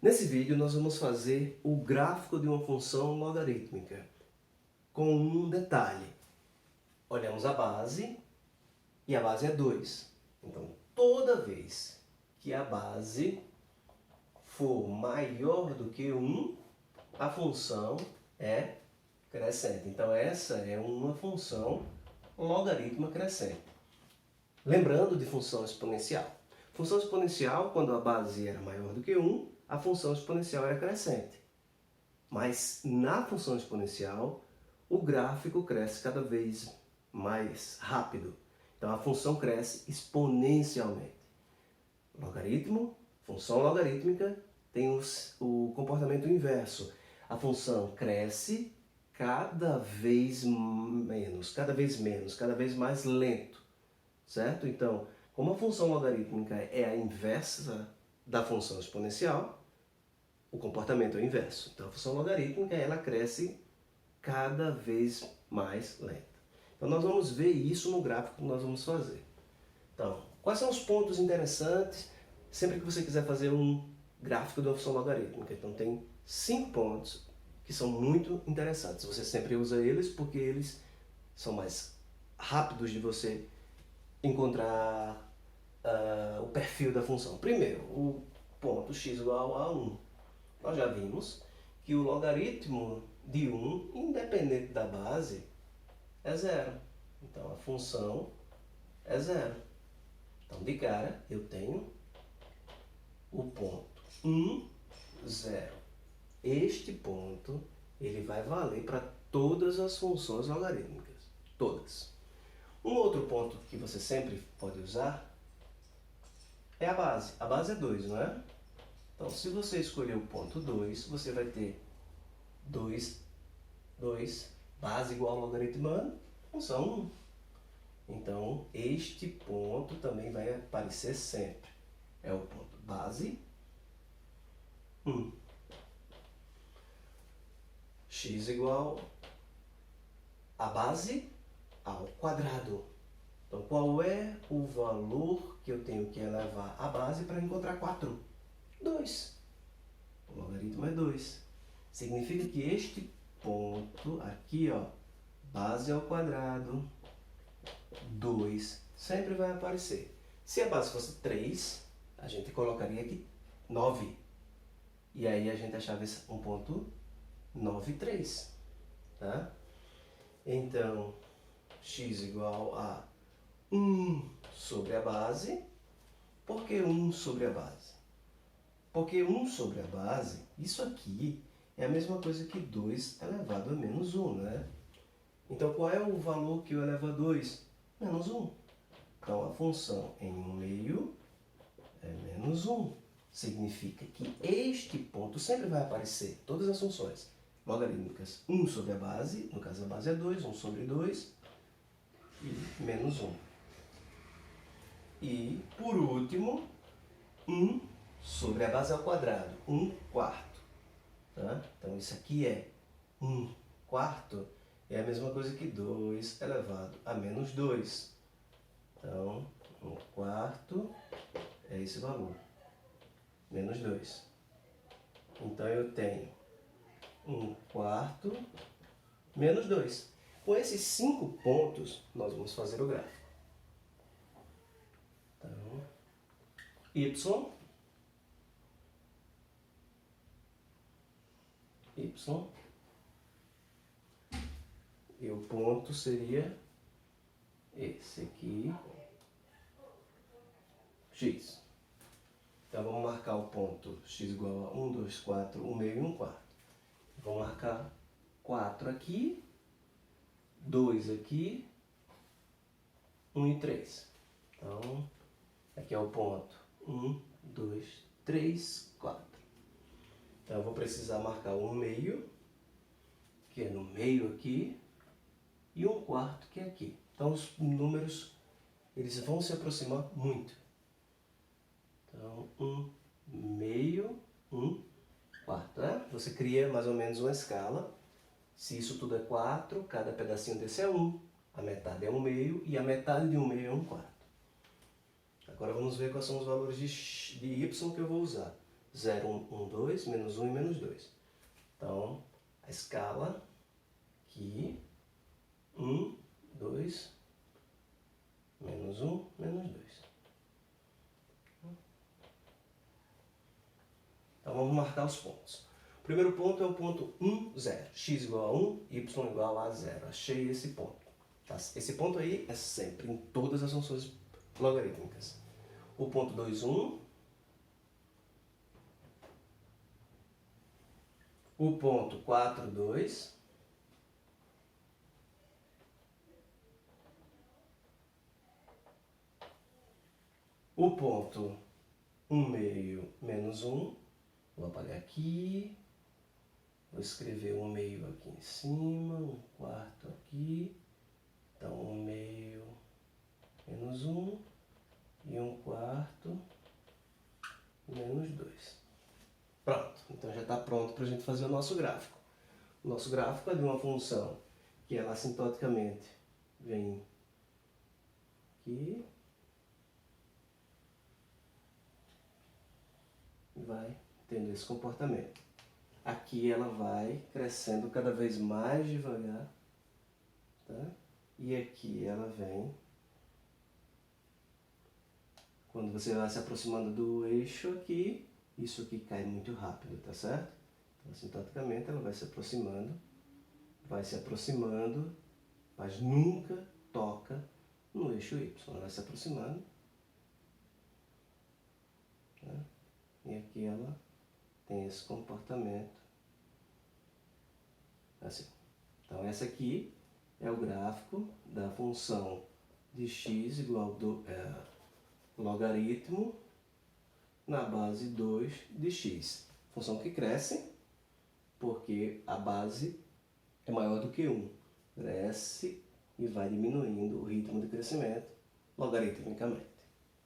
Nesse vídeo nós vamos fazer o gráfico de uma função logarítmica, com um detalhe. Olhamos a base e a base é 2. Então, toda vez que a base for maior do que 1, a função é crescente. Então, essa é uma função logarítmica crescente. Lembrando de função exponencial. Função exponencial, quando a base era maior do que 1, a função exponencial era crescente. Mas na função exponencial, o gráfico cresce cada vez mais rápido. Então a função cresce exponencialmente. Logaritmo, função logarítmica, tem o comportamento inverso. A função cresce cada vez menos, cada vez mais lento. Certo? Então, como a função logarítmica é a inversa da função exponencial, o comportamento é o inverso. Então, a função logarítmica ela cresce cada vez mais lenta. Então, nós vamos ver isso no gráfico que nós vamos fazer. Então, quais são os pontos interessantes sempre que você quiser fazer um gráfico de uma função logarítmica? Então, tem 5 pontos que são muito interessantes. Você sempre usa eles porque eles são mais rápidos de você encontrar o perfil da função. Primeiro, o ponto x igual a 1. Nós já vimos que o logaritmo de 1, independente da base, é 0. Então, a função é 0. Então, de cara, eu tenho o ponto 1, 0. Este ponto ele vai valer para todas as funções logarítmicas. Todas. Um outro ponto que você sempre pode usar é a base. A base é 2, não é? Então, se você escolher o ponto 2, você vai ter 2, base igual ao logaritmando, função 1. Então, este ponto também vai aparecer sempre. É o ponto base 1. X igual a base ao quadrado. Então, qual é o valor que eu tenho que elevar à base para encontrar 4? 2. O logaritmo é 2. Significa que este ponto aqui, ó, base ao quadrado, 2, sempre vai aparecer. Se a base fosse 3, a gente colocaria aqui 9. E aí a gente achava um ponto 9, 3. Tá? Então, x igual a 1 sobre a base. Por que 1 sobre a base? Porque 1 sobre a base, isso aqui é a mesma coisa que 2 elevado a menos 1, né? Então, qual é o valor que eu elevo a 2? Menos 1. Então, a função em 1 meio é menos 1. Significa que este ponto sempre vai aparecer, todas as funções logarítmicas, 1 sobre a base, no caso a base é 2, 1 sobre 2, e menos 1. E, por último, 1 sobre a base ao quadrado, 1 quarto. Tá? Então, isso aqui é 1 quarto, é a mesma coisa que 2 elevado a menos 2. Então, 1 quarto é esse valor, menos 2. Então, eu tenho 1 quarto menos 2. Com esses 5 pontos, nós vamos fazer o gráfico. Então, y e o ponto seria esse aqui, x. Então, vamos marcar o ponto x igual a 1, 2, 4, 1 meio e 1 quarto. Vou marcar 4 aqui, 2 aqui, 1 e 3. Então, aqui é o ponto 1, 2, 3, 4. Então, eu vou precisar marcar 1 meio, que é no meio aqui, e 1 quarto, que é aqui. Então, os números eles vão se aproximar muito. Então, 1 meio, 1 quarto. Né? Você cria mais ou menos uma escala. Se isso tudo é 4, cada pedacinho desse é 1. A metade é 1 meio e a metade de 1 meio é 1 quarto. Agora vamos ver quais são os valores de y que eu vou usar. 0, 1, 1, 2, menos 1 e menos 2. Então, a escala aqui, 1, 2, menos 1, menos 2. Então, vamos marcar os pontos. O primeiro ponto é o ponto 1, 0. X igual a 1, y igual a 0. Achei esse ponto. Tá? Esse ponto aí é sempre em todas as funções logarítmicas. O ponto 2, 1. O ponto 4, 2. O ponto 1 meio menos 1. Vou apagar aqui. Vou escrever 1 meio aqui em cima, 1 quarto aqui. Então, 1 meio menos 1 e 1 quarto menos 2. Pronto, então já está pronto para a gente fazer o nosso gráfico. O nosso gráfico é de uma função que ela assintoticamente vem aqui e vai tendo esse comportamento. Aqui ela vai crescendo cada vez mais devagar, tá? E aqui ela vem, quando você vai se aproximando do eixo aqui, isso aqui cai muito rápido, tá certo? Então, assintoticamente ela vai se aproximando, mas nunca toca no eixo Y. Ela vai se aproximando, tá? E aqui ela tem esse comportamento assim. Então, essa aqui é o gráfico da função de x igual a logaritmo na base 2 de x. Função que cresce porque a base é maior do que 1. Cresce e vai diminuindo o ritmo de crescimento logaritmicamente.